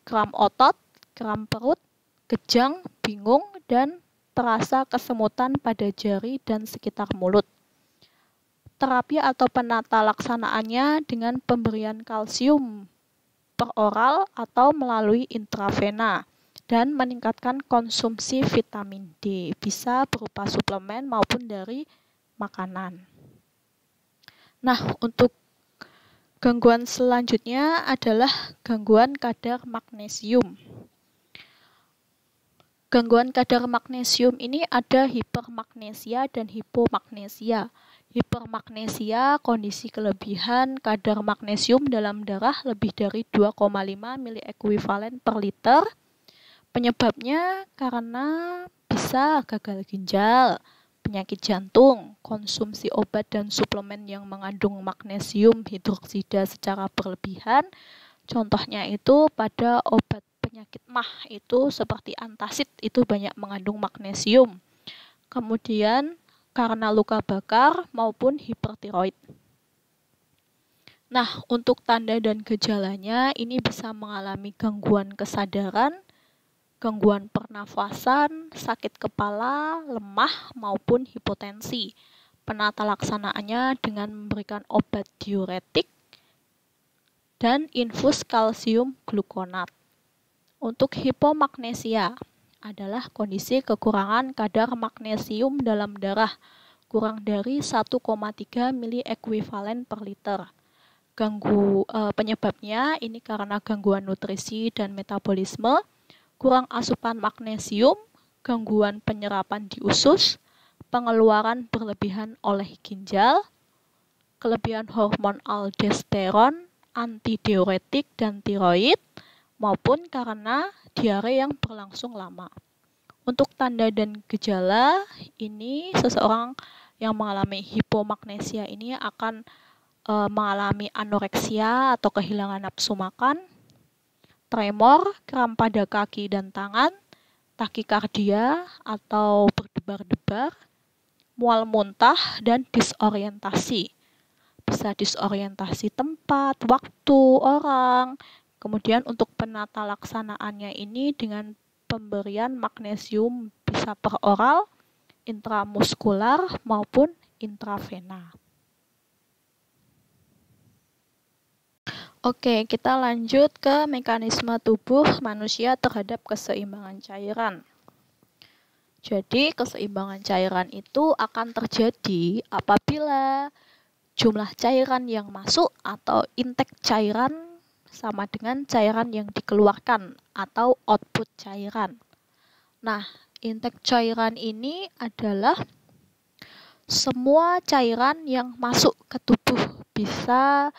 kram otot, kram perut, kejang, bingung, dan terasa kesemutan pada jari dan sekitar mulut. Terapi atau penata laksanaannya dengan pemberian kalsium per oral atau melalui intravena dan meningkatkan konsumsi vitamin D, bisa berupa suplemen maupun dari makanan. Nah, untuk gangguan selanjutnya adalah gangguan kadar magnesium. Gangguan kadar magnesium ini ada hipermagnesia dan hipomagnesia. Hipermagnesia kondisi kelebihan kadar magnesium dalam darah lebih dari 2,5 mili ekuivalen per liter. Penyebabnya karena bisa gagal ginjal, penyakit jantung, konsumsi obat dan suplemen yang mengandung magnesium hidroksida secara berlebihan. Contohnya itu pada obat penyakit MAH itu seperti antacid itu banyak mengandung magnesium. Kemudian karena luka bakar maupun hipertiroid. Nah, untuk tanda dan gejalanya ini bisa mengalami gangguan kesadaran, gangguan pernafasan, sakit kepala, lemah maupun hipotensi. Penata laksanaannya dengan memberikan obat diuretik dan infus kalsium glukonat. Untuk hipomagnesia adalah kondisi kekurangan kadar magnesium dalam darah kurang dari 1,3 mili ekuivalen per liter. Penyebabnya ini karena gangguan nutrisi dan metabolisme, kurang asupan magnesium, gangguan penyerapan di usus, pengeluaran berlebihan oleh ginjal, kelebihan hormon aldosteron, antidiuretik dan tiroid, maupun karena diare yang berlangsung lama. Untuk tanda dan gejala ini seseorang yang mengalami hipomagnesia ini akan mengalami anoreksia atau kehilangan nafsu makan, tremor, kram pada kaki dan tangan, takikardia atau berdebar berdebar-debar, mual muntah, dan disorientasi. Bisa disorientasi tempat, waktu, orang. Kemudian untuk penata laksanaannya ini dengan pemberian magnesium bisa per oral, intramuskular, maupun intravena. Oke, kita lanjut ke mekanisme tubuh manusia terhadap keseimbangan cairan. Jadi, keseimbangan cairan itu akan terjadi apabila jumlah cairan yang masuk atau intake cairan sama dengan cairan yang dikeluarkan atau output cairan. Nah, intake cairan ini adalah semua cairan yang masuk ke tubuh, bisa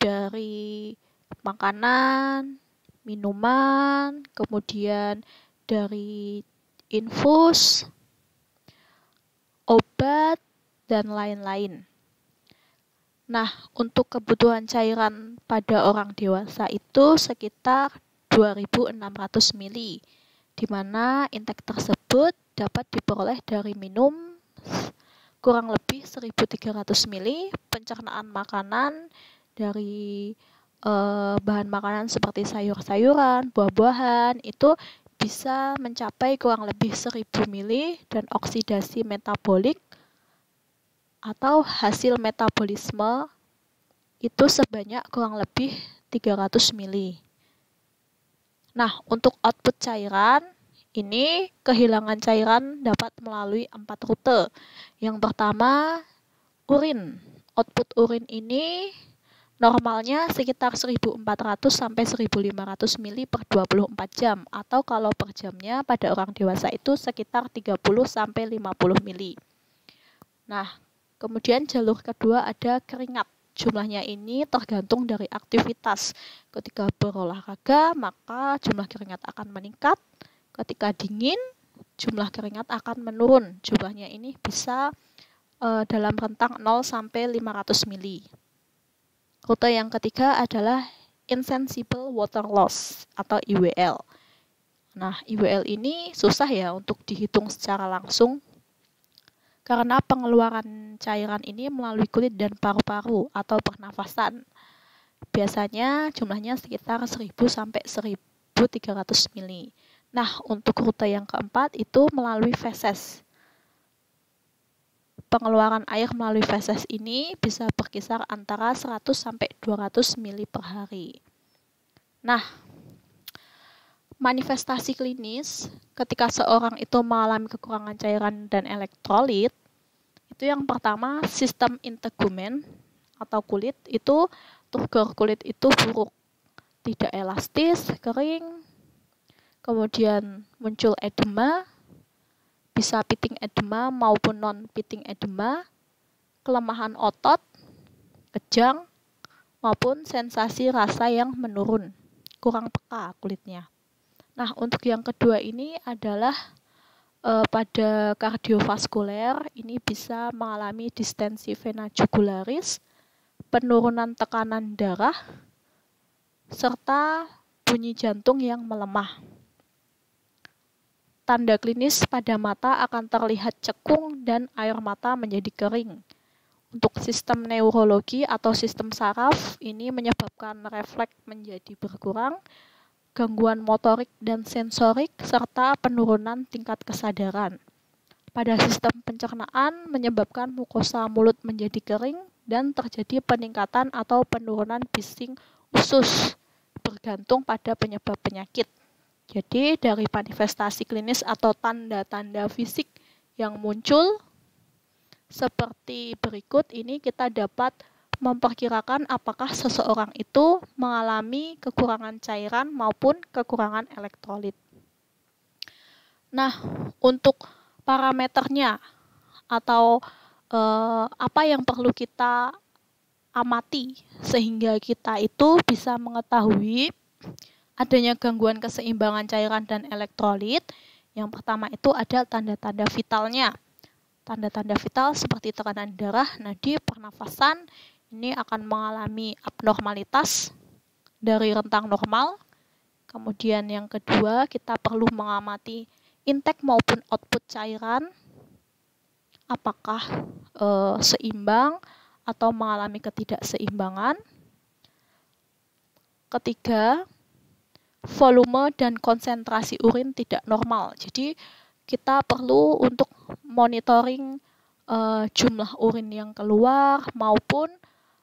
dari makanan, minuman, kemudian dari infus, obat, dan lain-lain. Nah, untuk kebutuhan cairan pada orang dewasa itu sekitar 2.600 ml, di mana intake tersebut dapat diperoleh dari minum kurang lebih 1.300 ml, pencernaan makanan dari bahan makanan seperti sayur-sayuran, buah-buahan, itu bisa mencapai kurang lebih 1.000 ml, dan oksidasi metabolik atau hasil metabolisme itu sebanyak kurang lebih 300 ml. Nah, untuk output cairan, ini kehilangan cairan dapat melalui 4 rute. Yang pertama, urin. Output urin ini normalnya sekitar 1.400 sampai 1.500 ml per 24 jam, atau kalau per jamnya pada orang dewasa itu sekitar 30 sampai 50 ml. Nah, kemudian jalur kedua ada keringat. Jumlahnya ini tergantung dari aktivitas. Ketika berolahraga, maka jumlah keringat akan meningkat. Ketika dingin, jumlah keringat akan menurun. Jumlahnya ini bisa dalam rentang 0 sampai 500 ml. Rute yang ketiga adalah insensible water loss atau IWL. Nah, IWL ini susah ya untuk dihitung secara langsung karena pengeluaran cairan ini melalui kulit dan paru-paru atau pernafasan. Biasanya jumlahnya sekitar 1.000 sampai 1.300 ml. Nah, untuk rute yang keempat itu melalui feses. Pengeluaran air melalui feses ini bisa berkisar antara 100 sampai 200 ml per hari. Nah, manifestasi klinis ketika seorang itu mengalami kekurangan cairan dan elektrolit, itu yang pertama sistem integumen atau kulit itu, turgor kulit itu buruk, tidak elastis, kering, kemudian muncul edema, bisa pitting edema maupun non-pitting edema, kelemahan otot, kejang, maupun sensasi rasa yang menurun, kurang peka kulitnya. Nah, untuk yang kedua ini adalah pada kardiovaskuler, ini bisa mengalami distensi vena jugularis, penurunan tekanan darah, serta bunyi jantung yang melemah. Tanda klinis pada mata akan terlihat cekung dan air mata menjadi kering. Untuk sistem neurologi atau sistem saraf, ini menyebabkan refleks menjadi berkurang, gangguan motorik dan sensorik, serta penurunan tingkat kesadaran. Pada sistem pencernaan, menyebabkan mukosa mulut menjadi kering dan terjadi peningkatan atau penurunan bising usus, bergantung pada penyebab penyakit. Jadi dari manifestasi klinis atau tanda-tanda fisik yang muncul seperti berikut ini, kita dapat memperkirakan apakah seseorang itu mengalami kekurangan cairan maupun kekurangan elektrolit. Nah, untuk parameternya atau apa yang perlu kita amati sehingga kita itu bisa mengetahui adanya gangguan keseimbangan cairan dan elektrolit. Yang pertama itu ada tanda-tanda vitalnya. Tanda-tanda vital seperti tekanan darah, nadi, pernafasan, ini akan mengalami abnormalitas dari rentang normal. Kemudian yang kedua, kita perlu mengamati intake maupun output cairan. apakah seimbang atau mengalami ketidakseimbangan. Ketiga, volume dan konsentrasi urin tidak normal. Jadi kita perlu untuk monitoring jumlah urin yang keluar maupun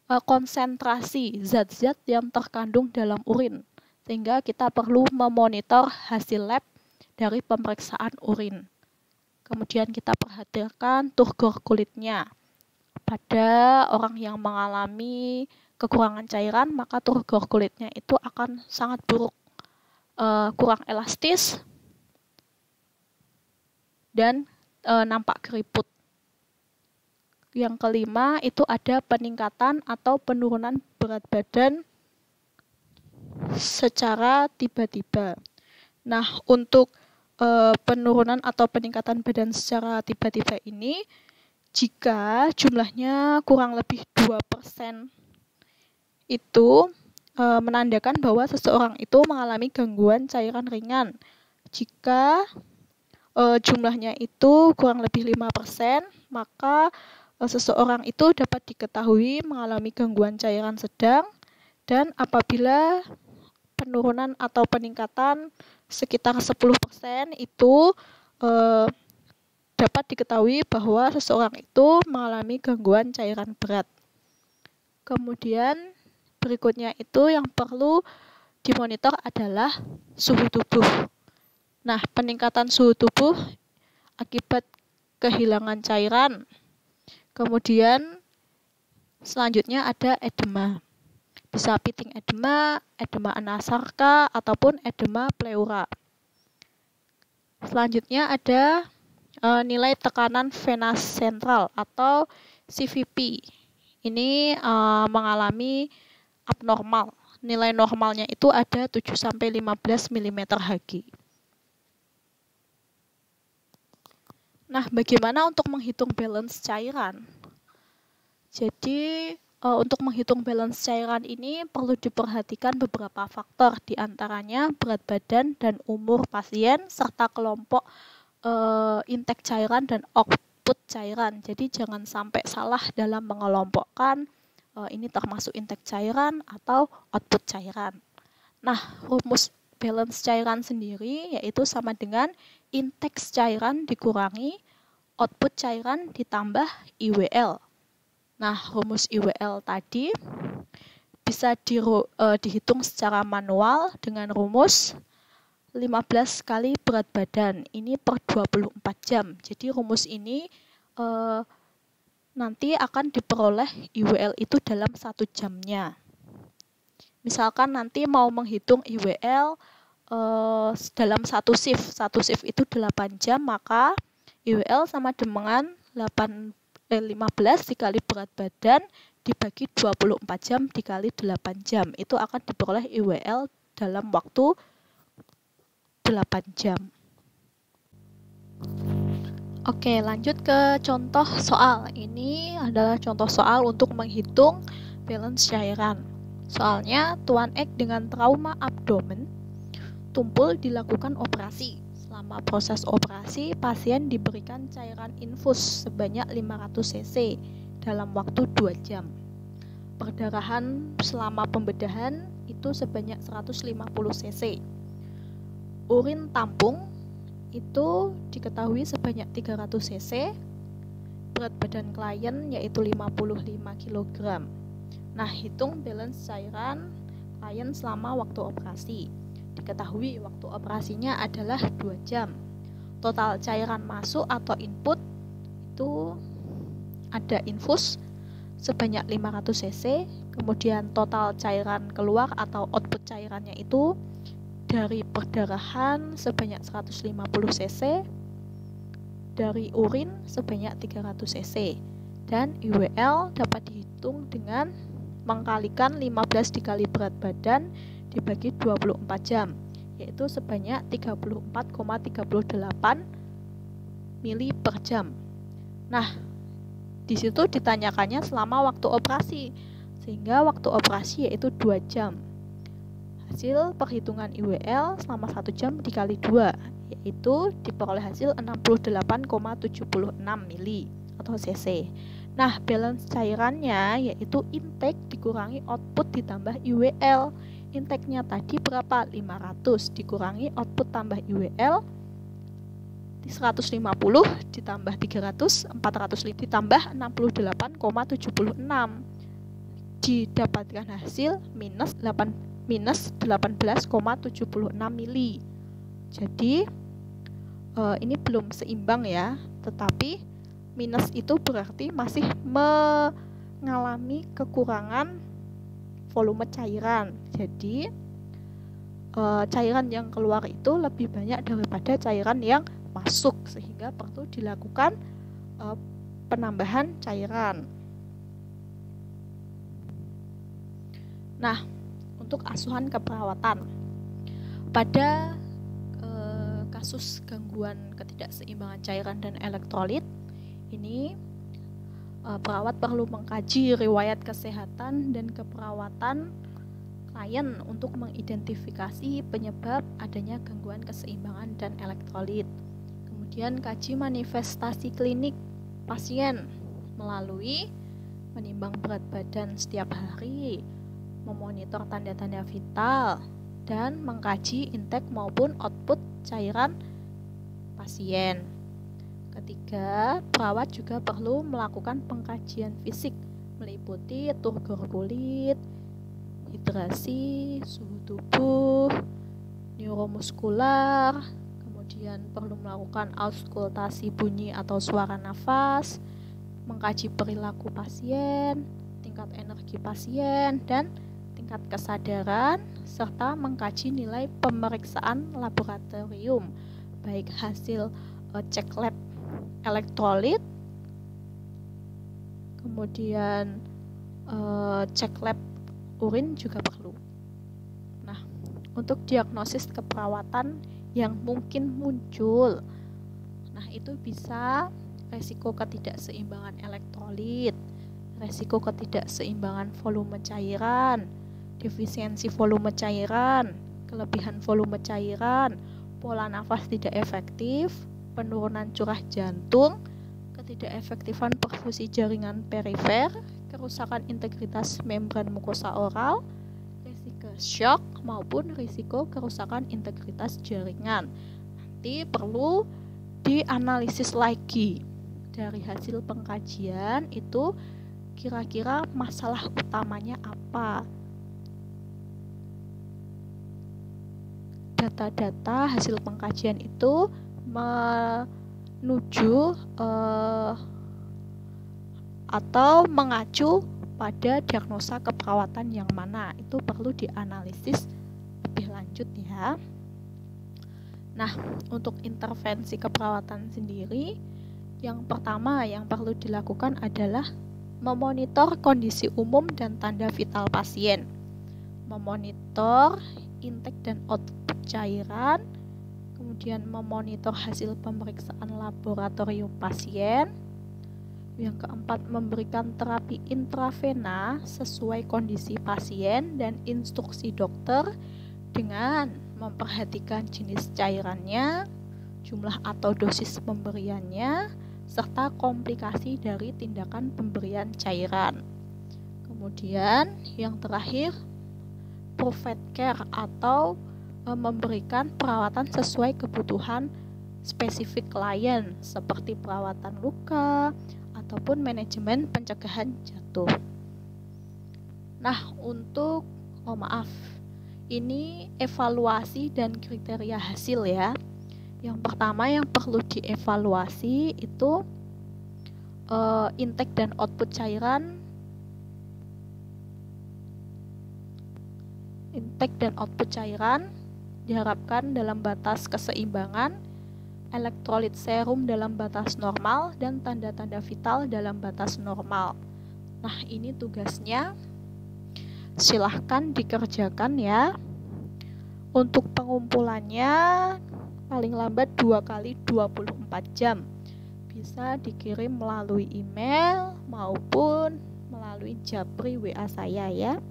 konsentrasi zat-zat yang terkandung dalam urin. Sehingga kita perlu memonitor hasil lab dari pemeriksaan urin. Kemudian kita perhatikan turgor kulitnya. Pada orang yang mengalami kekurangan cairan, maka turgor kulitnya itu akan sangat buruk, kurang elastis, dan nampak keriput. Yang kelima itu ada peningkatan atau penurunan berat badan secara tiba-tiba. Nah, untuk penurunan atau peningkatan badan secara tiba-tiba ini, jika jumlahnya kurang lebih 2%, itu menandakan bahwa seseorang itu mengalami gangguan cairan ringan. Jika jumlahnya itu kurang lebih 5%, maka seseorang itu dapat diketahui mengalami gangguan cairan sedang. Dan apabila penurunan atau peningkatan sekitar 10% itu dapat diketahui bahwa seseorang itu mengalami gangguan cairan berat. Kemudian berikutnya itu yang perlu dimonitor adalah suhu tubuh. Nah, peningkatan suhu tubuh akibat kehilangan cairan. Kemudian selanjutnya ada edema. Bisa pitting edema, edema anasarka, ataupun edema pleura. Selanjutnya ada nilai tekanan vena sentral atau CVP. Ini mengalami abnormal. Nilai normalnya itu ada 7-15 mm Hg. Nah, bagaimana untuk menghitung balance cairan? Jadi, untuk menghitung balance cairan ini perlu diperhatikan beberapa faktor, diantaranya berat badan dan umur pasien, serta kelompok intake cairan dan output cairan. Jadi jangan sampai salah dalam mengelompokkan ini termasuk intake cairan atau output cairan. Nah, rumus balance cairan sendiri yaitu sama dengan intake cairan dikurangi output cairan ditambah IWL. Nah, rumus IWL tadi bisa dihitung secara manual dengan rumus 15 kali berat badan. Ini per 24 jam. Jadi rumus ini nanti akan diperoleh IWL itu dalam 1 jamnya. Misalkan nanti mau menghitung IWL dalam satu shift itu 8 jam, maka IWL sama dengan 15 dikali berat badan dibagi 24 jam dikali 8 jam. Itu akan diperoleh IWL dalam waktu 8 jam. Oke, lanjut ke contoh soal. Ini adalah contoh soal untuk menghitung balance cairan. Soalnya, Tuan Ek dengan trauma abdomen tumpul dilakukan operasi. Selama proses operasi, pasien diberikan cairan infus sebanyak 500 cc dalam waktu 2 jam. Perdarahan selama pembedahan itu sebanyak 150 cc. Urin tampung itu diketahui sebanyak 300 cc. Berat badan klien yaitu 55 kg. Nah, hitung balance cairan klien selama waktu operasi. Diketahui waktu operasinya adalah 2 jam. Total cairan masuk atau input itu ada infus sebanyak 500 cc, kemudian total cairan keluar atau output cairannya itu dari perdarahan sebanyak 150 cc, dari urin sebanyak 300 cc, dan IWL dapat dihitung dengan mengkalikan 15 dikali berat badan dibagi 24 jam, yaitu sebanyak 34,38 mili per jam. Nah, di situ ditanyakannya selama waktu operasi, sehingga waktu operasi yaitu 2 jam. Hasil perhitungan IWL selama 1 jam dikali 2, yaitu diperoleh hasil 68,76 mili atau atau cc. Nah, balance cairannya yaitu intake dikurangi output ditambah IWL. Intake-nya tadi berapa? 500 dikurangi output tambah IWL 150 ditambah 300, 405 ditambah 68,76 didapatkan hasil minus 18,76 mili. Jadi ini belum seimbang ya, tetapi minus itu berarti masih mengalami kekurangan volume cairan. Jadi cairan yang keluar itu lebih banyak daripada cairan yang masuk, sehingga perlu dilakukan penambahan cairan. Nah, untuk asuhan keperawatan pada kasus gangguan ketidakseimbangan cairan dan elektrolit ini, perawat perlu mengkaji riwayat kesehatan dan keperawatan klien untuk mengidentifikasi penyebab adanya gangguan keseimbangan dan elektrolit. Kemudian kaji manifestasi klinik pasien melalui menimbang berat badan setiap hari, memonitor tanda-tanda vital, dan mengkaji intake maupun output cairan pasien. Ketiga, perawat juga perlu melakukan pengkajian fisik meliputi turgor kulit, hidrasi, suhu tubuh, neuromuskular, kemudian perlu melakukan auskultasi bunyi atau suara nafas, mengkaji perilaku pasien, tingkat energi pasien, dan tingkat kesadaran, serta mengkaji nilai pemeriksaan laboratorium, baik hasil cek lab elektrolit, kemudian cek lab urin juga perlu. Nah, untuk diagnosis keperawatan yang mungkin muncul, nah itu bisa resiko ketidakseimbangan elektrolit, resiko ketidakseimbangan volume cairan, defisiensi volume cairan, kelebihan volume cairan, pola nafas tidak efektif, penurunan curah jantung, ketidakefektifan perfusi jaringan perifer, kerusakan integritas membran mukosa oral, risiko shock maupun risiko kerusakan integritas jaringan. Nanti perlu dianalisis lagi dari hasil pengkajian itu kira-kira masalah utamanya apa. Data-data hasil pengkajian itu menuju atau mengacu pada diagnosa keperawatan yang mana, itu perlu dianalisis lebih lanjut ya. Nah, untuk intervensi keperawatan sendiri, yang pertama yang perlu dilakukan adalah memonitor kondisi umum dan tanda vital pasien, memonitor intake dan output cairan, kemudian memonitor hasil pemeriksaan laboratorium pasien. Yang keempat, memberikan terapi intravena sesuai kondisi pasien dan instruksi dokter dengan memperhatikan jenis cairannya, jumlah atau dosis pemberiannya, serta komplikasi dari tindakan pemberian cairan. Kemudian yang terakhir, provide care atau memberikan perawatan sesuai kebutuhan spesifik klien seperti perawatan luka ataupun manajemen pencegahan jatuh. Nah, untuk ini evaluasi dan kriteria hasil ya. Yang pertama yang perlu dievaluasi itu intake dan output cairan. Intake dan output cairan diharapkan dalam batas keseimbangan, elektrolit serum dalam batas normal, dan tanda-tanda vital dalam batas normal. Nah, ini tugasnya silahkan dikerjakan ya. Untuk pengumpulannya paling lambat 2 kali 24 jam. Bisa dikirim melalui email maupun melalui japri WA saya ya.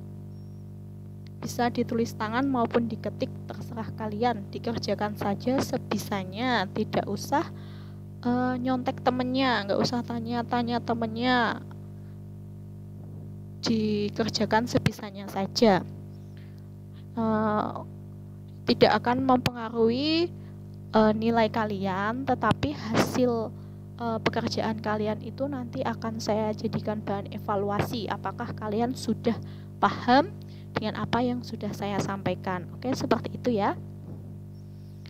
Bisa ditulis tangan maupun diketik, terserah kalian. Dikerjakan saja sebisanya, tidak usah nyontek temennya, nggak usah tanya-tanya temennya, dikerjakan sebisanya saja. Tidak akan mempengaruhi nilai kalian, tetapi hasil pekerjaan kalian itu nanti akan saya jadikan bahan evaluasi apakah kalian sudah paham dengan apa yang sudah saya sampaikan. Oke, seperti itu ya.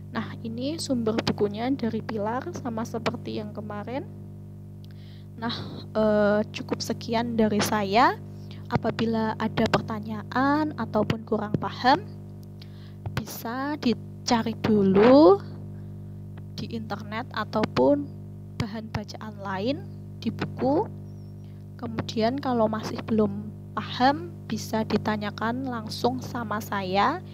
Nah, ini sumber bukunya dari Pilar, sama seperti yang kemarin. Nah, cukup sekian dari saya. Apabila ada pertanyaan ataupun kurang paham, bisa dicari dulu di internet ataupun bahan bacaan lain di buku. Kemudian kalau masih belum paham, bisa ditanyakan langsung sama saya,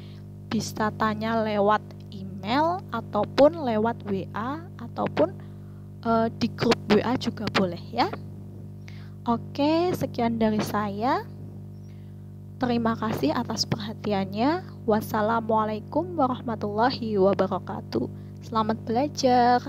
bisa tanya lewat email ataupun lewat WA ataupun di grup WA juga boleh ya. Oke, sekian dari saya. Terima kasih atas perhatiannya. Wassalamualaikum warahmatullahi wabarakatuh. Selamat belajar.